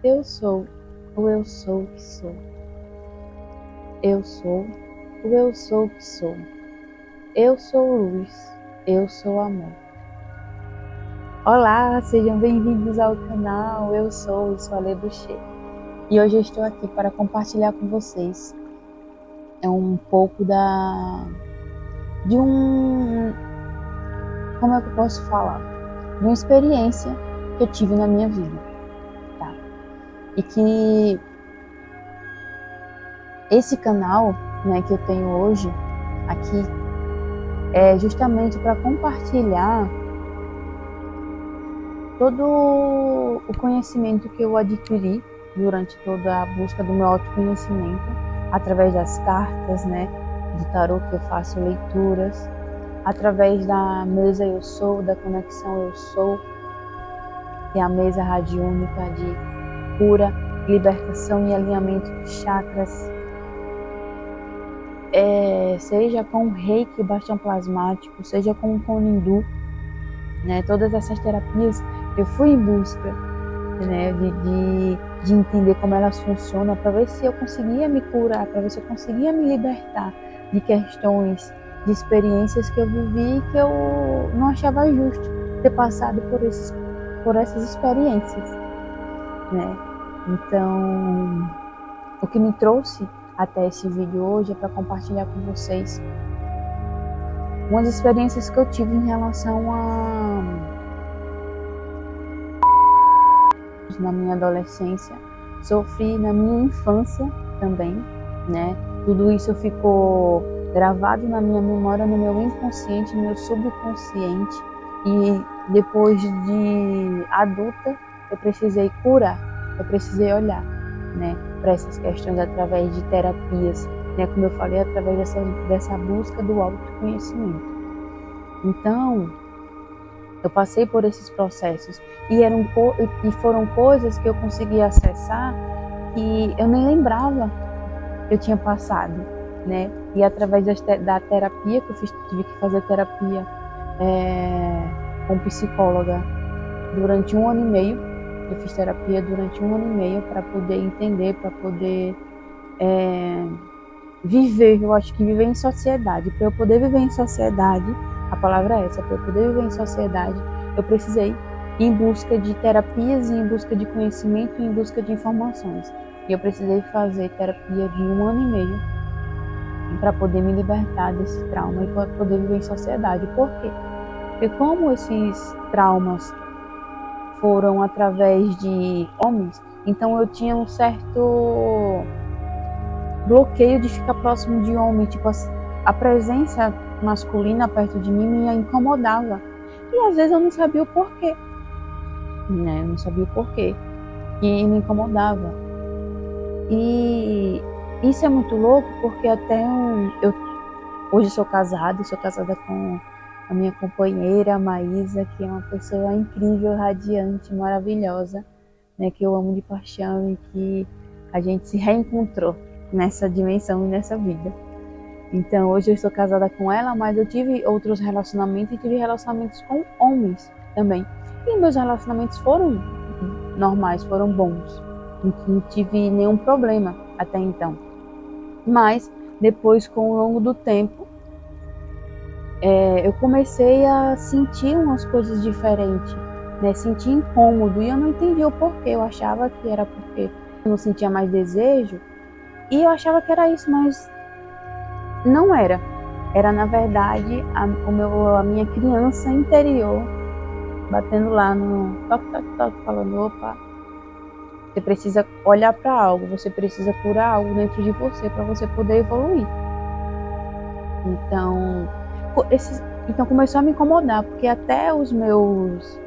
Eu sou o eu sou que sou. Eu sou o eu sou que sou. Eu sou luz, eu sou amor. Olá, sejam bem-vindos ao canal. Eu sou Sualê Boucher e hoje eu estou aqui para compartilhar com vocês um pouco como é que eu posso falar? De uma experiência que eu tive na minha vida, tá? E que esse canal, né, que eu tenho hoje aqui é justamente para compartilhar todo o conhecimento que eu adquiri durante toda a busca do meu autoconhecimento, através das cartas, né, do tarô que eu faço leituras, através da mesa Eu Sou, da conexão Eu Sou, que é a mesa radiônica de cura, libertação e alinhamento dos chakras, seja com o reiki, o bastão plasmático, seja com o Konindu, né, todas essas terapias eu fui em busca, né, de entender como elas funcionam, para ver se eu conseguia me curar, para ver se eu conseguia me libertar de questões, de experiências que eu vivi e que eu não achava justo ter passado por essas experiências, né? Então, o que me trouxe até esse vídeo hoje é para compartilhar com vocês umas experiências que eu tive em relação na minha adolescência, sofri na minha infância também, né? Tudo isso ficou gravado na minha memória, no meu inconsciente, no meu subconsciente, e depois de adulta eu precisei curar, eu precisei olhar, né, para essas questões através de terapias, né, como eu falei, através dessa busca do autoconhecimento. Então, eu passei por esses processos e foram coisas que eu consegui acessar que eu nem lembrava que eu tinha passado, né? E através da terapia que eu fiz, tive que fazer terapia com psicóloga durante 1 ano e meio. Eu fiz terapia durante 1 ano e meio para poder entender, para poder viver. Eu acho que viver em sociedade. Para eu poder viver em sociedade, a palavra é essa, para eu poder viver em sociedade, eu precisei ir em busca de terapias, em busca de conhecimento, em busca de informações. E eu precisei fazer terapia de 1 ano e meio para poder me libertar desse trauma e para poder viver em sociedade. Por quê? Porque como esses traumas foram através de homens, então eu tinha um certo bloqueio de ficar próximo de homem, tipo, a presença masculina perto de mim me incomodava. E às vezes eu não sabia o porquê, né? Eu não sabia o porquê que me incomodava. E isso é muito louco porque eu hoje sou casada com a minha companheira, a Maísa, que é uma pessoa incrível, radiante, maravilhosa, né, que eu amo de paixão e que a gente se reencontrou nessa dimensão e nessa vida. Então, hoje eu estou casada com ela, mas eu tive outros relacionamentos e tive relacionamentos com homens também. E meus relacionamentos foram normais, foram bons. Não tive nenhum problema até então. Mas, depois, com o longo do tempo, eu comecei a sentir umas coisas diferentes, né? Sentir incômodo e eu não entendia o porquê. Eu achava que era porque eu não sentia mais desejo e eu achava que era isso, mas não era. Era, na verdade, a minha criança interior batendo lá no toque, toque, toque, falando: opa, você precisa olhar para algo, você precisa curar algo dentro de você para você poder evoluir. Então começou a me incomodar, porque até os meus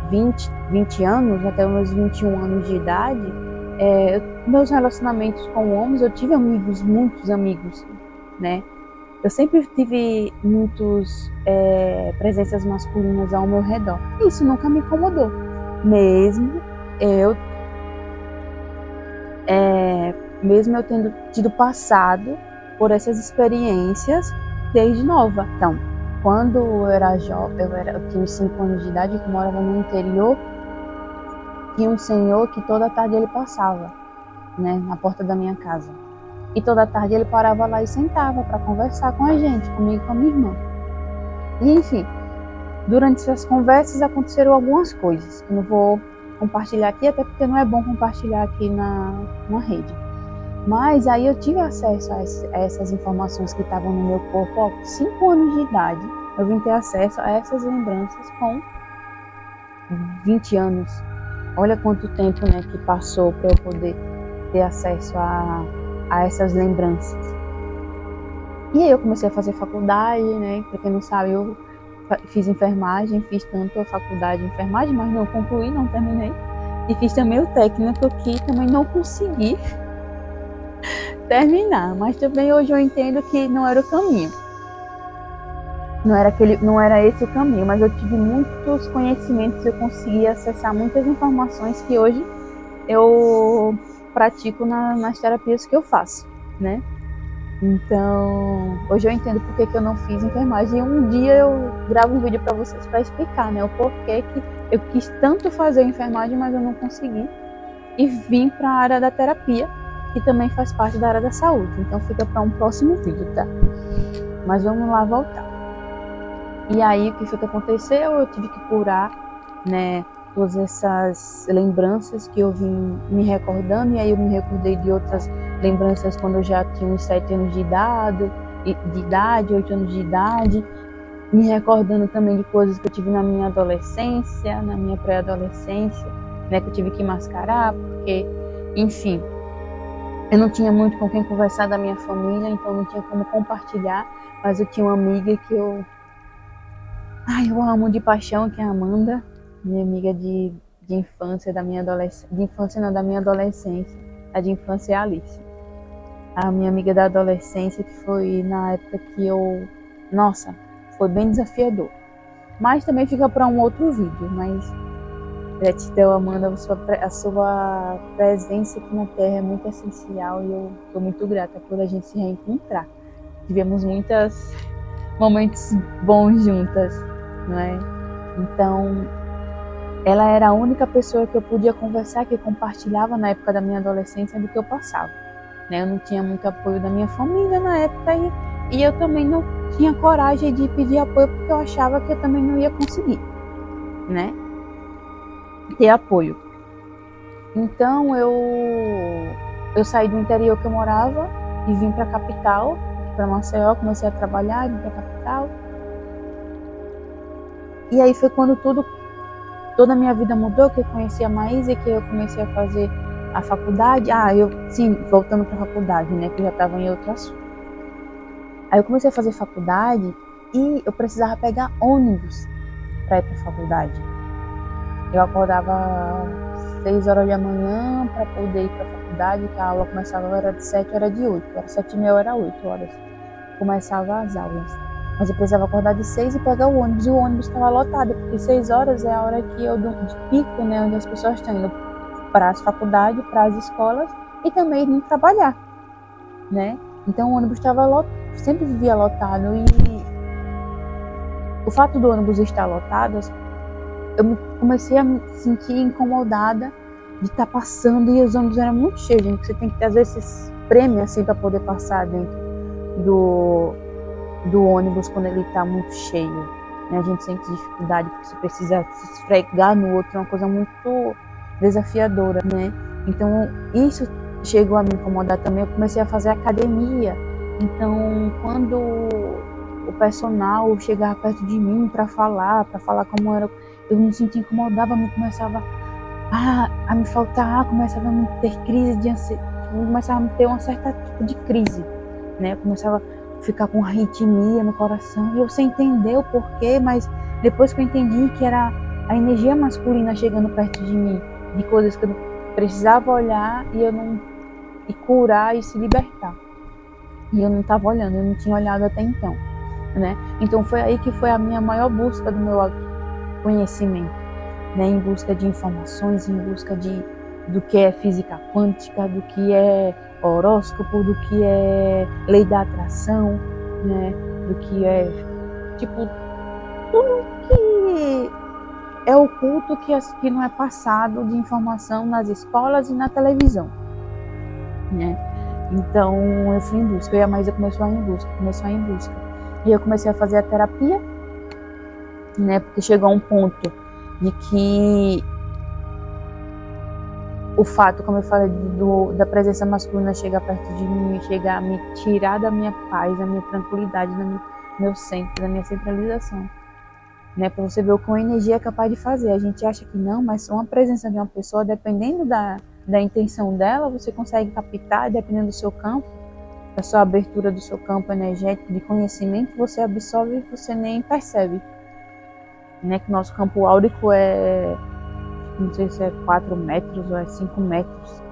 20 anos, até os meus 21 anos de idade, meus relacionamentos com homens, eu tive amigos, muitos amigos, né? Eu sempre tive muitas presenças masculinas ao meu redor. Isso nunca me incomodou. Mesmo eu, mesmo eu tendo tido passado por essas experiências desde nova. Então, quando eu era jovem, eu tinha 5 anos de idade, que morava no interior, tinha um senhor que toda tarde ele passava, né, na porta da minha casa. E toda tarde ele parava lá e sentava para conversar com a gente, comigo e com a minha irmã. E enfim, durante essas conversas aconteceram algumas coisas que eu não vou compartilhar aqui, até porque não é bom compartilhar aqui na rede. Mas aí eu tive acesso a essas informações que estavam no meu corpo aos 5 anos de idade. Eu vim ter acesso a essas lembranças com 20 anos. Olha quanto tempo, né, que passou para eu poder ter acesso a essas lembranças. E aí eu comecei a fazer faculdade, né? Para quem não sabe, eu fiz enfermagem, fiz tanto a faculdade de enfermagem, mas não concluí, não terminei. E fiz também o técnico, que também não consegui terminar. Mas também hoje eu entendo que não era o caminho. Não era esse o caminho, mas eu tive muitos conhecimentos, eu consegui acessar muitas informações que hoje eu pratico nas terapias que eu faço, né? Então, hoje eu entendo por que eu não fiz enfermagem. E um dia eu gravo um vídeo para vocês para explicar, né, o porquê que eu quis tanto fazer enfermagem, mas eu não consegui. E vim para a área da terapia, que também faz parte da área da saúde. Então, fica para um próximo vídeo, tá? Mas vamos lá voltar. E aí, o que foi que aconteceu? Eu tive que curar, né, todas essas lembranças que eu vim me recordando. E aí eu me recordei de outras lembranças quando eu já tinha uns 7 anos de idade, 8 anos de idade, me recordando também de coisas que eu tive na minha adolescência, na minha pré-adolescência, né, que eu tive que mascarar, porque, enfim, eu não tinha muito com quem conversar da minha família, então não tinha como compartilhar, mas eu tinha uma amiga que eu amo de paixão, que é a Amanda, minha amiga de infância, da minha adolescência, de infância não, da minha adolescência, a de infância é a Alice. A minha amiga da adolescência, que foi na época que nossa, foi bem desafiador. Mas também fica para um outro vídeo, mas gratidão, Amanda, a sua presença aqui na Terra é muito essencial e eu sou muito grata por a gente se reencontrar. Tivemos muitos momentos bons juntas, não é? Então, ela era a única pessoa que eu podia conversar, que compartilhava na época da minha adolescência do que eu passava. Né? Eu não tinha muito apoio da minha família na época e eu também não tinha coragem de pedir apoio porque eu achava que eu também não ia conseguir, né? Ter apoio. Então eu saí do interior que eu morava e vim para a capital, para Maceió, comecei a trabalhar, vim para a capital. E aí foi quando toda a minha vida mudou, que eu conheci a Maísa, que eu comecei a fazer a faculdade. Voltando para a faculdade, né, que eu já estava em outro assunto. Aí eu comecei a fazer faculdade e eu precisava pegar ônibus para ir para a faculdade. Eu acordava 6 horas da manhã para poder ir para a faculdade, que a aula começava, era de 7, era de 8, era 7h30, era 8 horas. Começava as aulas. Mas eu precisava acordar de 6 e pegar o ônibus, e o ônibus estava lotado, porque 6 horas é a hora que eu de pico, né, onde as pessoas estão indo para as faculdades, para as escolas e também indo trabalhar, né? Então o ônibus estava lotado, sempre vivia lotado, e o fato do ônibus estar lotado, eu comecei a me sentir incomodada de estar passando, e os ônibus eram muito cheios, gente. Você tem que ter, às vezes, esses prêmios assim para poder passar dentro do ônibus quando ele está muito cheio, né? A gente sente dificuldade porque você precisa se esfregar no outro, é uma coisa muito desafiadora, né? Então isso chegou a me incomodar também. Eu comecei a fazer academia, então quando o personal chegava perto de mim para falar como era, eu me sentia incomodada, começava a me faltar ar, começava a me ter crise de ansiedade, começava a me ter uma certa tipo de crise, né? Eu começava a ficar com arritmia no coração, e eu sem entender o porquê, mas depois que eu entendi que era a energia masculina chegando perto de mim, de coisas que eu precisava olhar e curar e se libertar. E eu não estava olhando, eu não tinha olhado até então, né? Então foi aí que foi a minha maior busca do meu conhecimento, né? Em busca de informações, em busca do que é física quântica, do que é horóscopo, do que é lei da atração, né? Do que é, tipo, tudo que é oculto, que não é passado de informação nas escolas e na televisão, né? Então eu fui em busca, eu e a Maísa começou a ir em busca. E eu comecei a fazer a terapia, né? Porque chegou a um ponto de que o fato, como eu falei, da presença masculina chegar perto de mim, chegar a me tirar da minha paz, da minha tranquilidade, do meu centro, da minha centralização. Né, para você ver o que uma energia é capaz de fazer. A gente acha que não, mas uma presença de uma pessoa, dependendo da intenção dela, você consegue captar, dependendo do seu campo, da sua abertura do seu campo energético, de conhecimento, você absorve e você nem percebe. Né, que o nosso campo áurico não sei se é 4 metros ou é 5 metros,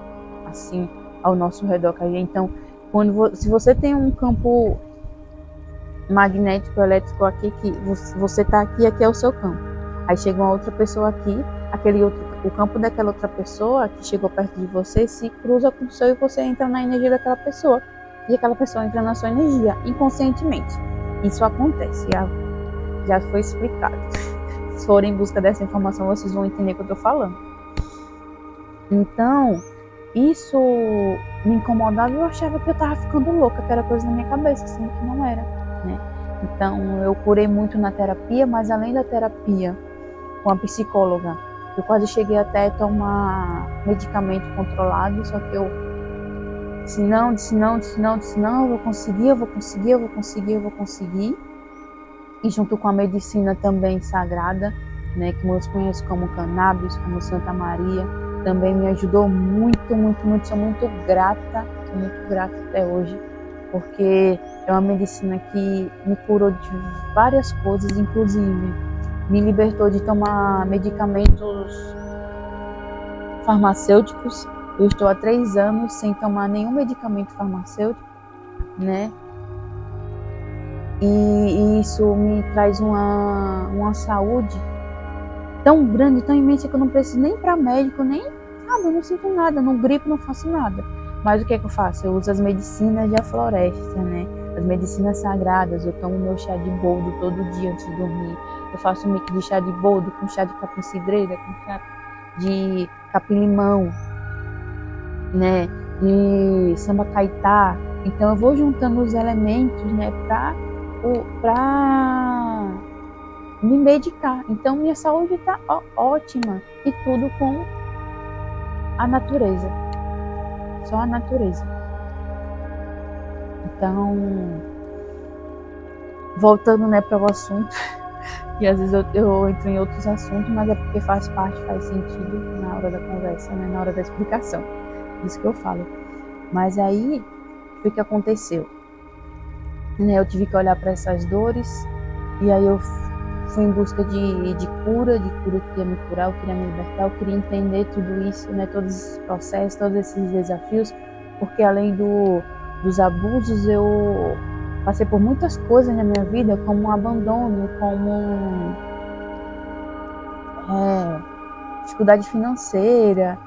assim, ao nosso redor. Então, se você tem um campo magnético, elétrico aqui, que você está aqui é o seu campo. Aí chega uma outra pessoa aqui, o campo daquela outra pessoa que chegou perto de você se cruza com o seu e você entra na energia daquela pessoa. E aquela pessoa entra na sua energia, inconscientemente. Isso acontece, já foi explicado. Se forem em busca dessa informação, vocês vão entender o que eu estou falando. Então, isso me incomodava e eu achava que eu estava ficando louca, que era coisa na minha cabeça, sendo que não era. Né? Então eu curei muito na terapia, mas além da terapia com a psicóloga, eu quase cheguei até a tomar medicamento controlado, só que eu disse não, eu vou conseguir. E junto com a medicina também sagrada, né, que muitos conhecem como cannabis, como Santa Maria, também me ajudou muito, sou muito grata até hoje, porque é uma medicina que me curou de várias coisas, inclusive me libertou de tomar medicamentos farmacêuticos. Eu estou há 3 anos sem tomar nenhum medicamento farmacêutico, né? E isso me traz uma saúde tão grande, tão imensa, que eu não preciso nem para médico, nem, sabe, eu não sinto nada, não gripo, não faço nada. Mas o que é que eu faço? Eu uso as medicinas da floresta, né? As medicinas sagradas. Eu tomo meu chá de boldo todo dia antes de dormir. Eu faço um mix de chá de boldo com chá de capim-cidreira, com chá de capim-limão, né? De samba-caetá. Então eu vou juntando os elementos, né? Pra me medicar. Então minha saúde está ótima. E tudo com a natureza. Só a natureza. Então, voltando, né, para o assunto, e às vezes eu entro em outros assuntos, mas é porque faz sentido na hora da conversa, né, na hora da explicação. Isso que eu falo. Mas aí, o que aconteceu? Né, eu tive que olhar para essas dores, e aí eu fui em busca de cura, eu queria me curar, eu queria me libertar, eu queria entender tudo isso, né, todos esses processos, todos esses desafios, porque além dos abusos, eu passei por muitas coisas na minha vida, como um abandono, como dificuldade financeira,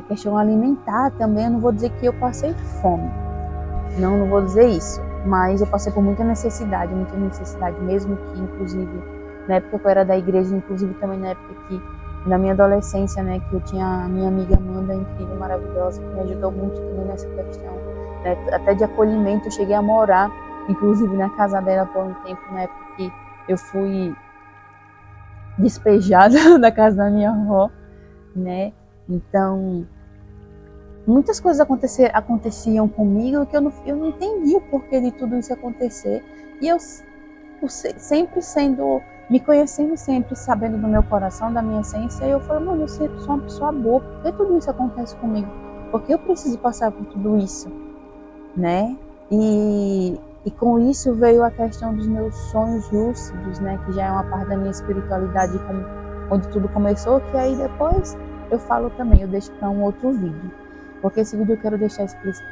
questão alimentar também. Eu não vou dizer que eu passei fome, não vou dizer isso, mas eu passei por muita necessidade mesmo, que inclusive na época que eu era da igreja, inclusive também na época que na minha adolescência, né, que eu tinha a minha amiga Amanda, incrível, maravilhosa, que me ajudou muito também nessa questão, né, até de acolhimento. Eu cheguei a morar, inclusive, na casa dela por um tempo, na época que eu fui despejada da casa da minha avó, né, então muitas coisas aconteciam comigo que eu não entendi o porquê de tudo isso acontecer, e eu sempre me conhecendo, sempre sabendo do meu coração, da minha essência, e eu falo, mano, eu sou uma pessoa boa, por que tudo isso acontece comigo? Porque eu preciso passar por tudo isso, né? E com isso veio a questão dos meus sonhos lúcidos, né? Que já é uma parte da minha espiritualidade, onde tudo começou, que aí depois eu falo também, eu deixo para um outro vídeo. Porque esse vídeo eu quero deixar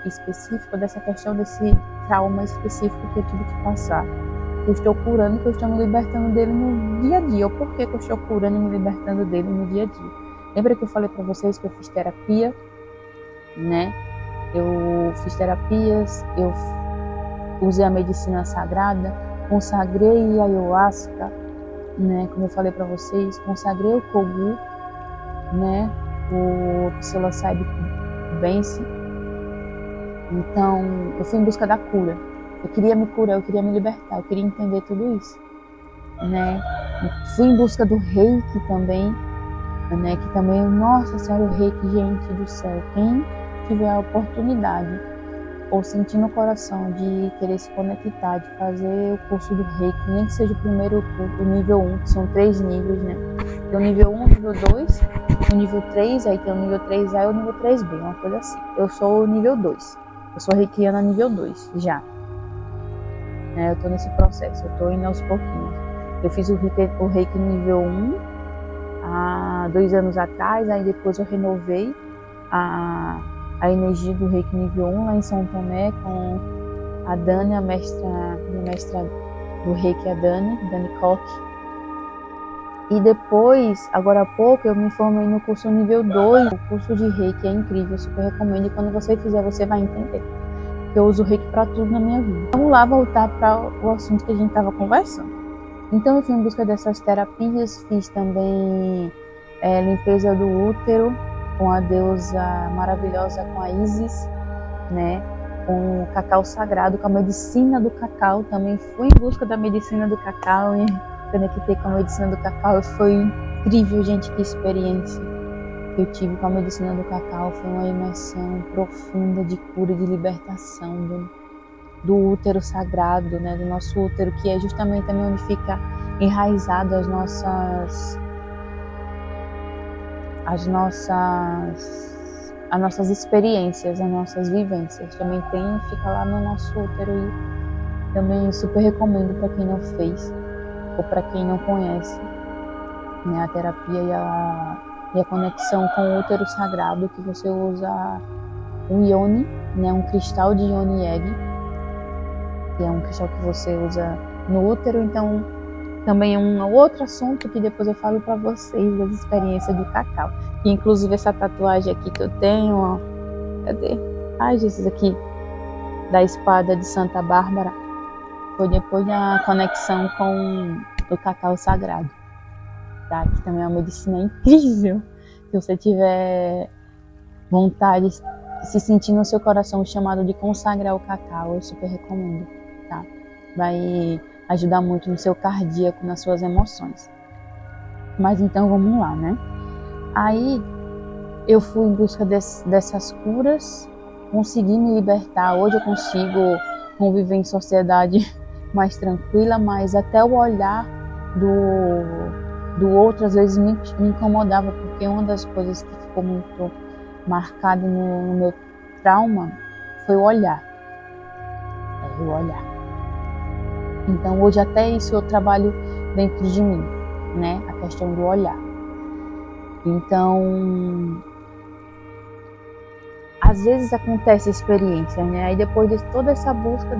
específico dessa questão desse trauma específico que eu tive que passar. Que eu estou curando, que eu estou me libertando dele no dia a dia. Ou por que eu estou curando e me libertando dele no dia a dia? Lembra que eu falei para vocês que eu fiz terapia, né? Eu fiz terapias, eu usei a medicina sagrada, consagrei a ayahuasca, né? Como eu falei para vocês, consagrei o Kogu, né? O psilocybe Bense. Então, eu fui em busca da cura. Eu queria me curar, eu queria me libertar, eu queria entender tudo isso, né? Fui em busca do Reiki também, né? Que também, nossa senhora, o Reiki, gente do céu, quem tiver a oportunidade ou sentir no coração de querer se conectar, de fazer o curso do Reiki, nem que seja o primeiro curso, o nível 1, que são 3 níveis, né? Tem o nível 1, o nível 2, o nível 3, aí tem o nível 3A e o nível 3B, uma coisa assim. Eu sou o nível 2, eu sou reikiana nível 2, já. Eu tô nesse processo, eu tô indo aos pouquinhos. Eu fiz o Reiki nível 1 há 2 anos atrás, aí depois eu renovei a energia do Reiki nível 1 lá em São Tomé com a Dani, a minha mestra do Reiki, a Dani Koch. E depois, agora há pouco, eu me formei no curso nível 2. O curso de Reiki é incrível, eu super recomendo. E quando você fizer, você vai entender. Eu uso o Reiki para tudo na minha vida. Vamos lá voltar para o assunto que a gente estava conversando. Então eu fui em busca dessas terapias, fiz também limpeza do útero com a deusa maravilhosa, com a Isis, né? Com o cacau sagrado, com a medicina do cacau. Também fui em busca da medicina do cacau e conectei com a medicina do cacau. Foi incrível, gente, que experiência que eu tive com a medicina do cacau. Foi uma imersão profunda de cura e de libertação do útero sagrado, né, do nosso útero, que é justamente também onde fica enraizado as nossas experiências, as nossas vivências. Também fica lá no nosso útero e também super recomendo para quem não fez ou para quem não conhece, né, a terapia e a conexão com o útero sagrado, que você usa um ione, né, um cristal de ione egg, que é um cristal que você usa no útero. Então também é um outro assunto que depois eu falo para vocês das experiências do cacau. E inclusive essa tatuagem aqui que eu tenho, ó, cadê? Ai, Jesus, aqui da espada de Santa Bárbara foi depois da conexão com o cacau sagrado, tá? Que também é uma medicina incrível. Se você tiver vontade, se sentir no seu coração o chamado de consagrar o cacau, eu super recomendo, tá? Vai ajudar muito no seu cardíaco, nas suas emoções. Mas então vamos lá, né? Aí eu fui em busca dessas curas, consegui me libertar. Hoje eu consigo conviver em sociedade mais tranquila, mas até o olhar do outro às vezes me incomodava, porque uma das coisas que ficou muito marcada no meu trauma foi o olhar. O olhar. Então hoje até isso eu trabalho dentro de mim, né? A questão do olhar. Então, às vezes acontece a experiência, né? Aí depois de toda essa busca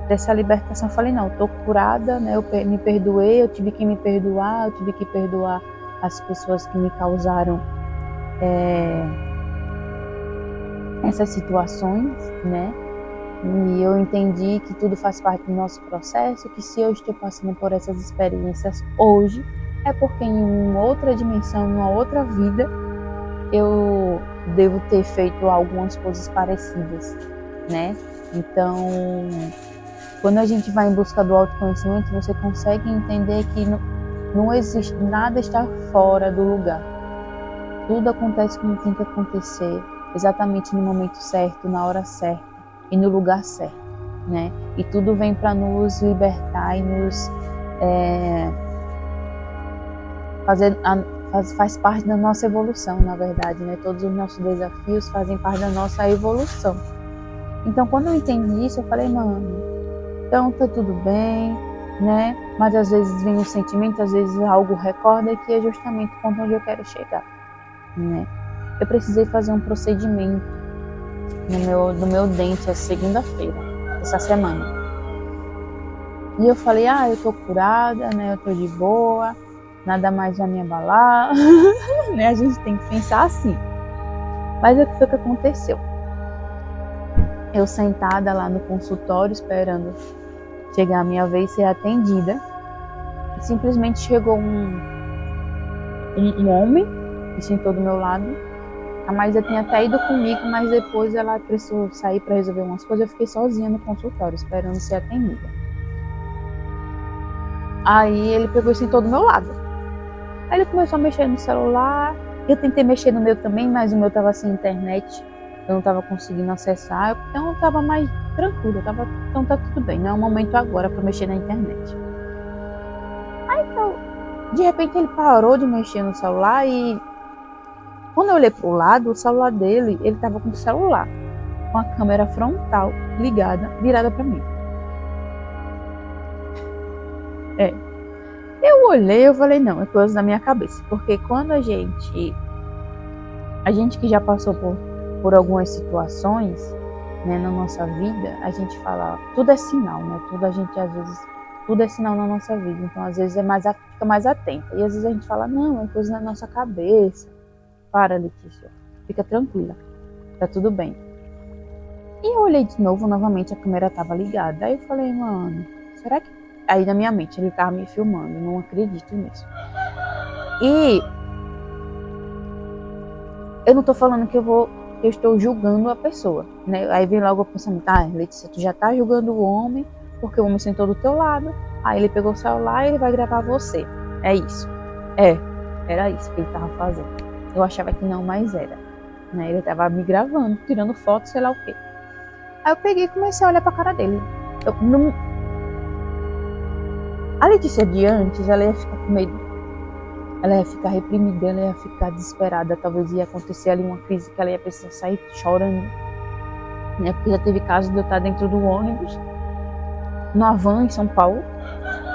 dessa libertação, eu falei, não, eu tô curada, né? Eu me perdoei, eu tive que me perdoar, eu tive que perdoar as pessoas que me causaram essas situações, né? E eu entendi que tudo faz parte do nosso processo, que se eu estou passando por essas experiências hoje, é porque em uma outra dimensão, em uma outra vida, eu devo ter feito algumas coisas parecidas, né? Então, quando a gente vai em busca do autoconhecimento, você consegue entender que não existe, nada está fora do lugar. Tudo acontece como tem que acontecer, exatamente no momento certo, na hora certa e no lugar certo, né? E tudo vem para nos libertar e nos faz parte da nossa evolução, na verdade, né? Todos os nossos desafios fazem parte da nossa evolução. Então, quando eu entendi isso, eu falei, mano, então tá tudo bem, né? Mas às vezes vem um sentimento, às vezes algo recorda, que é justamente onde eu quero chegar, né? Eu precisei fazer um procedimento no meu dente essa segunda-feira, essa semana. E eu falei, eu tô curada, né? Eu tô de boa, nada mais vai me abalar, né? A gente tem que pensar assim. Mas o que foi que aconteceu? Eu sentada lá no consultório, esperando chegar a minha vez ser atendida, simplesmente chegou um homem e sentou do meu lado. A Maísa tinha até ido comigo, mas depois ela precisou sair para resolver umas coisas. Eu fiquei sozinha no consultório, esperando ser atendida. Aí ele pegou e sentou do meu lado. Aí ele começou a mexer no celular. Eu tentei mexer no meu também, mas o meu estava sem internet. Eu não estava conseguindo acessar. Então eu estava mais tranquila. Então tá tudo bem, não é o momento agora para mexer na internet. Aí então, de repente ele parou de mexer no celular e quando eu olhei pro lado, o celular dele, ele estava com o celular, com a câmera frontal ligada, virada para mim. Eu olhei, eu falei, não, é coisa da minha cabeça. Porque quando a gente que já passou por algumas situações, né, na nossa vida, a gente fala, tudo é sinal, né? Tudo é sinal na nossa vida. Então, às vezes, fica mais atenta. E às vezes a gente fala, não, é coisa da nossa cabeça. Para, Letícia, fica tranquila, tá tudo bem. E eu olhei de novo, novamente a câmera estava ligada. Aí eu falei, mano, será que... Aí na minha mente, ele estava me filmando, não acredito nisso. E eu não tô falando que eu estou julgando a pessoa, né? Aí vem logo o pensamento, Letícia, tu já tá julgando o homem, porque o homem sentou do teu lado, aí ele pegou o celular e ele vai gravar você. É isso. Era isso que ele tava fazendo. Eu achava que não, mas era. Né? Ele tava me gravando, tirando foto, sei lá o quê. Aí eu peguei e comecei a olhar pra cara dele. A Letícia de antes, ela ia ficar com medo. Ela ia ficar reprimida, ela ia ficar desesperada. Talvez ia acontecer ali uma crise que ela ia precisar sair chorando. Né? Porque já teve caso de eu estar dentro do ônibus, numa van em São Paulo.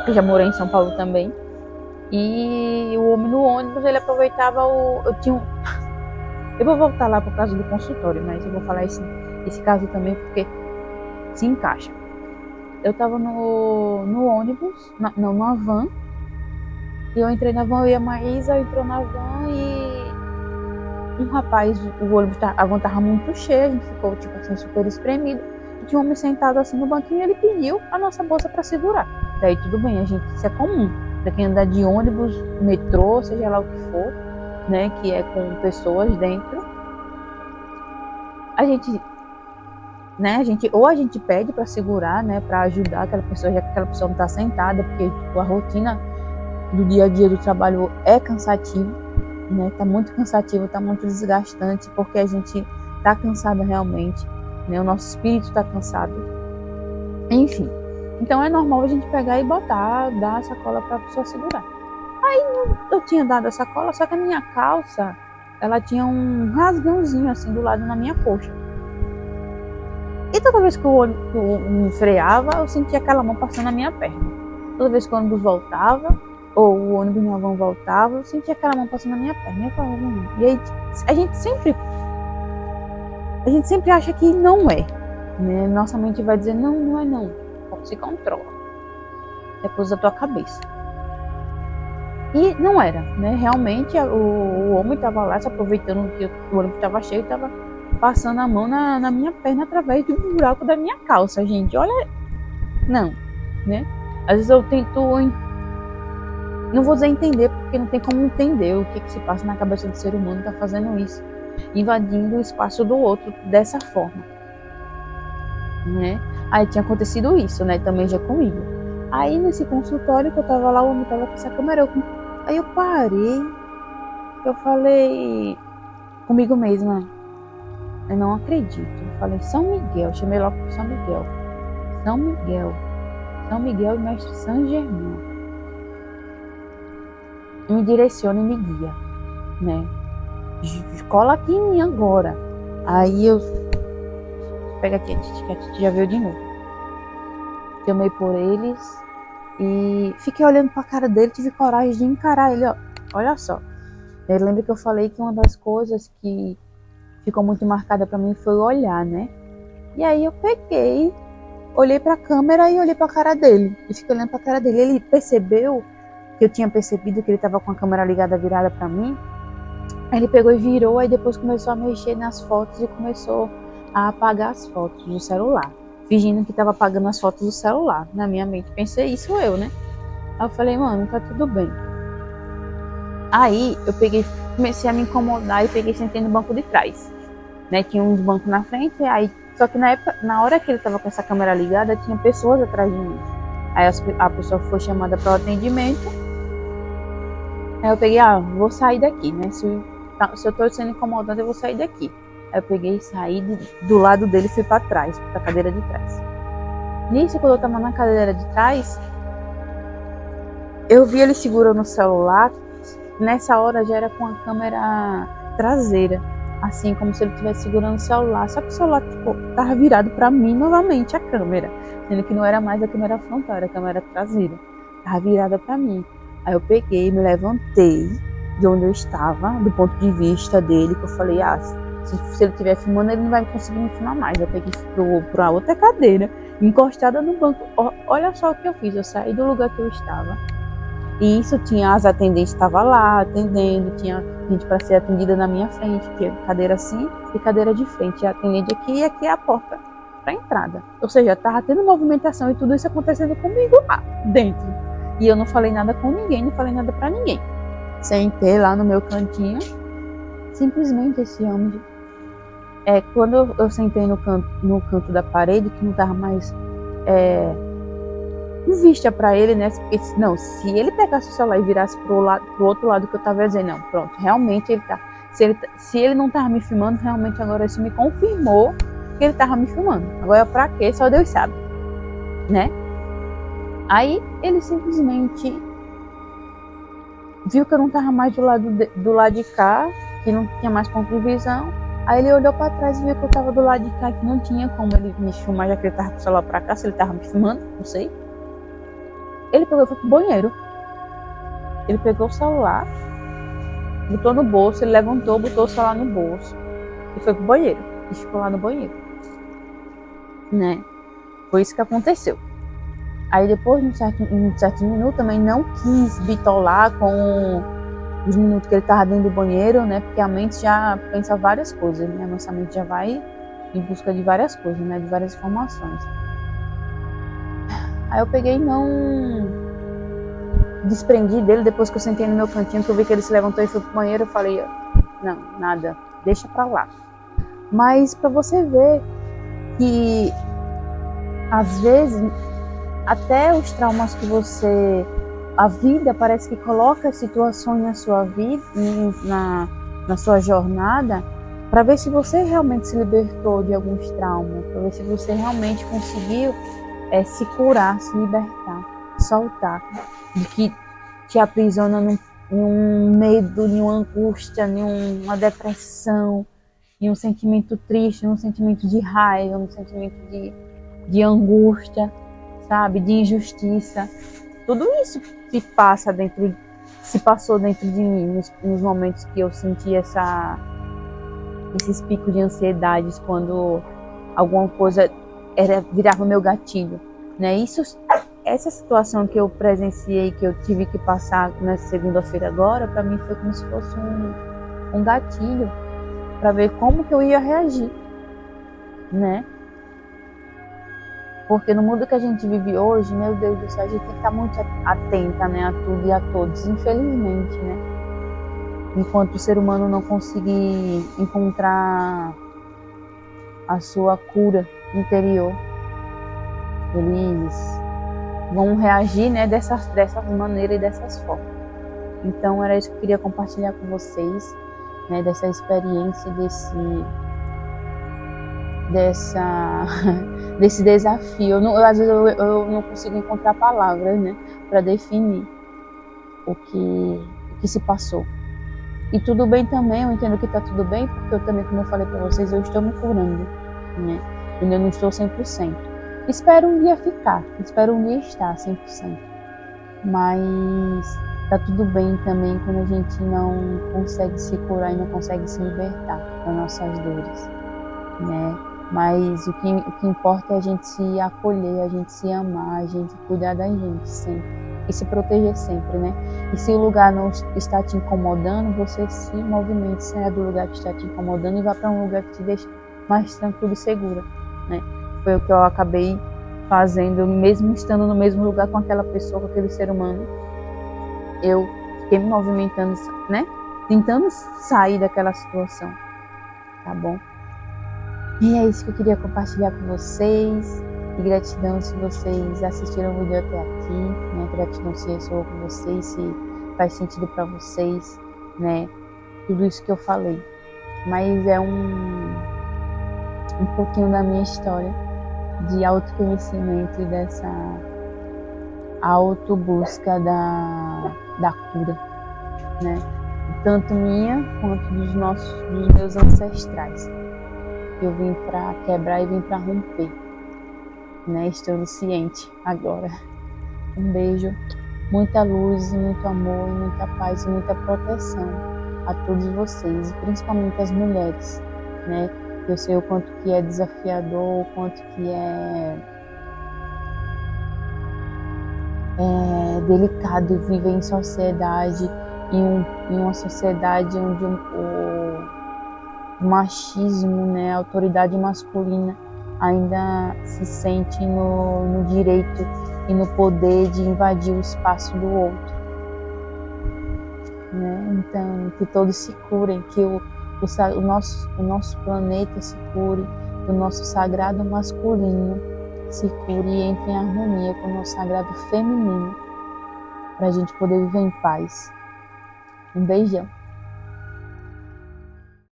Eu já morei em São Paulo também. E o homem no ônibus, ele aproveitava Eu vou voltar lá por causa do consultório, mas eu vou falar esse caso também porque se encaixa. Eu tava no ônibus, numa van, e eu entrei na van, eu e a Maísa entrou na van e um rapaz, a van tava muito cheia, a gente ficou tipo assim super espremido, e tinha um homem sentado assim no banquinho e ele pediu a nossa bolsa para segurar. Daí tudo bem, isso é comum, pra quem andar de ônibus, metrô, seja lá o que for, né, que é com pessoas dentro, a gente pede para segurar, né, para ajudar aquela pessoa, já que aquela pessoa não está sentada, porque tipo, a rotina do dia a dia do trabalho é cansativo, né, tá muito cansativo, tá muito desgastante, porque a gente tá cansada realmente, né, o nosso espírito tá cansado, enfim. Então é normal a gente pegar e dar a sacola para a pessoa segurar. Aí eu tinha dado a sacola, só que a minha calça, ela tinha um rasgãozinho assim do lado na minha coxa. E toda vez que o ônibus freava, eu sentia aquela mão passando na minha perna. Toda vez que o ônibus voltava, ou o ônibus na van voltava, eu sentia aquela mão passando na minha perna. Eu falava, e aí a gente sempre acha que não é, né? Nossa mente vai dizer, não é não. Se controla. É coisa da tua cabeça. E não era, né? Realmente o homem estava lá se aproveitando que o ônibus estava cheio e estava passando a mão na minha perna através do buraco da minha calça, gente. Olha, não, né? Às vezes eu tento, não vou dizer entender, porque não tem como entender o que se passa na cabeça do ser humano que está fazendo isso, invadindo o espaço do outro dessa forma, né? Aí tinha acontecido isso, né? Também já comigo. Aí nesse consultório que eu tava lá, o homem tava com essa câmera, aí eu parei, eu falei comigo mesma, eu não acredito. Eu falei, São Miguel, chamei logo pro São Miguel. São Miguel e Mestre Saint Germain. Me direciona e me guia, né? Cola aqui em mim agora. Aí eu... Pega aqui, que a Titi já veio de novo. Chamei por eles e fiquei olhando pra cara dele, tive coragem de encarar ele, ó. Olha só. Eu lembro que eu falei que uma das coisas que ficou muito marcada pra mim foi o olhar, né? E aí eu peguei, olhei pra câmera e olhei pra cara dele. E fiquei olhando pra cara dele. Ele percebeu que eu tinha percebido que ele tava com a câmera ligada, virada pra mim. Aí ele pegou e virou, aí depois começou a mexer nas fotos e começou a apagar as fotos do celular. Fingindo que tava apagando as fotos do celular. Na minha mente, pensei isso eu, né? Aí eu falei, mano, tá tudo bem. Aí eu peguei, comecei a me incomodar e peguei e sentei no banco de trás. Né? Tinha uns bancos na frente, aí só que na hora que ele tava com essa câmera ligada, tinha pessoas atrás de mim. Aí a pessoa foi chamada para o atendimento. Aí eu peguei, vou sair daqui, né? Se eu tô sendo incomodada, eu vou sair daqui. Aí eu peguei e saí do lado dele e fui para trás, pra cadeira de trás. Nisso, quando eu tava na cadeira de trás, eu vi ele segurando o celular. Nessa hora já era com a câmera traseira, assim como se ele estivesse segurando o celular. Só que o celular tava virado para mim novamente, a câmera, sendo que não era mais a câmera frontal, era a câmera traseira. Tava virada para mim. Aí eu peguei, me levantei de onde eu estava, do ponto de vista dele, que eu falei, se ele estiver filmando, ele não vai conseguir me filmar mais. Eu peguei para outra cadeira, encostada no banco. Olha só o que eu fiz, eu saí do lugar que eu estava. E isso tinha as atendentes estavam lá atendendo, tinha gente para ser atendida na minha frente, tinha cadeira assim e cadeira de frente, a atendente aqui e aqui é a porta para a entrada. Ou seja, estava tendo movimentação e tudo isso acontecendo comigo lá dentro. E eu não falei nada com ninguém, não falei nada para ninguém. Sentei lá no meu cantinho, simplesmente esse homem. Quando eu sentei no canto da parede, que não estava mais vista para ele, né? Porque não, se ele pegasse o celular e virasse pro outro lado que eu tava dizendo, não, pronto, realmente ele tá. Se ele não tava me filmando, realmente agora isso me confirmou que ele tava me filmando. Agora pra quê? Só Deus sabe, né? Aí ele simplesmente viu que eu não tava mais do lado de cá, que não tinha mais ponto de visão. Aí ele olhou para trás e viu que eu tava do lado de cá, que não tinha como ele me filmar, já que ele tava com o celular pra cá, se ele tava me filmando, não sei. Ele pegou e foi pro banheiro. Ele pegou o celular, botou no bolso, ele levantou, botou o celular no bolso e foi pro banheiro. E ficou lá no banheiro. Né? Foi isso que aconteceu. Aí depois, de um certo minuto, também não quis bitolar com os minutos que ele tava dentro do banheiro, né? Porque a mente já pensa várias coisas, né? A nossa mente já vai em busca de várias coisas, né? De várias informações. Aí eu peguei e não desprendi dele depois que eu sentei no meu cantinho, que eu vi que ele se levantou e foi pro banheiro. Eu falei, não, nada, deixa pra lá. Mas pra você ver que às vezes até os traumas que a vida parece que coloca situações na sua vida, na sua jornada, para ver se você realmente se libertou de alguns traumas, para ver se você realmente conseguiu se curar, se libertar, soltar, de que te aprisiona em um medo, em uma angústia, em uma depressão, em um sentimento triste, em um sentimento de raiva, um sentimento de angústia, sabe, de injustiça. Tudo isso se passou dentro de mim nos momentos que eu senti esses picos de ansiedades, quando alguma coisa virava meu gatilho, né? Essa situação que eu presenciei, que eu tive que passar nessa segunda-feira agora, para mim foi como se fosse um gatilho para ver como que eu ia reagir, né? Porque no mundo que a gente vive hoje, meu Deus do céu, a gente tem que estar muito atenta, né, a tudo e a todos, infelizmente, né? Enquanto o ser humano não conseguir encontrar a sua cura interior, eles vão reagir, né, dessas maneiras e dessas formas. Então era isso que eu queria compartilhar com vocês, né, dessa experiência, desse desafio. Às vezes eu não consigo encontrar palavras, né, para definir o que se passou. E tudo bem também, eu entendo que está tudo bem, porque eu também, como eu falei para vocês, eu estou me curando, né? Ainda não estou 100%. Espero um dia ficar, espero um dia estar 100%. Mas tá tudo bem também quando a gente não consegue se curar e não consegue se libertar das nossas dores, né? Mas o que importa é a gente se acolher, a gente se amar, a gente cuidar da gente sempre. E se proteger sempre, né? E se o lugar não está te incomodando, você se movimente, saia do lugar que está te incomodando e vá para um lugar que te deixe mais tranquilo e segura, né? Foi o que eu acabei fazendo, mesmo estando no mesmo lugar com aquela pessoa, com aquele ser humano, eu fiquei me movimentando, né? Tentando sair daquela situação, tá bom? E é isso que eu queria compartilhar com vocês. E gratidão se vocês assistiram o vídeo até aqui, né? Gratidão se ressoou com vocês, se faz sentido para vocês, né? Tudo isso que eu falei. Mas é um pouquinho da minha história de autoconhecimento e dessa autobusca da cura, né? Tanto minha quanto dos meus ancestrais. Eu vim para quebrar e vim para romper, né? Estou ciente agora. Um beijo, muita luz, muito amor, muita paz e muita proteção a todos vocês, e principalmente as mulheres, né? Eu sei o quanto que é desafiador, o quanto que é delicado viver em sociedade, em uma sociedade onde o machismo, né, a autoridade masculina ainda se sente no direito e no poder de invadir o espaço do outro, né? Então, que todos se curem, que o nosso planeta se cure, que o nosso sagrado masculino se cure e entre em harmonia com o nosso sagrado feminino, para a gente poder viver em paz. Um beijão.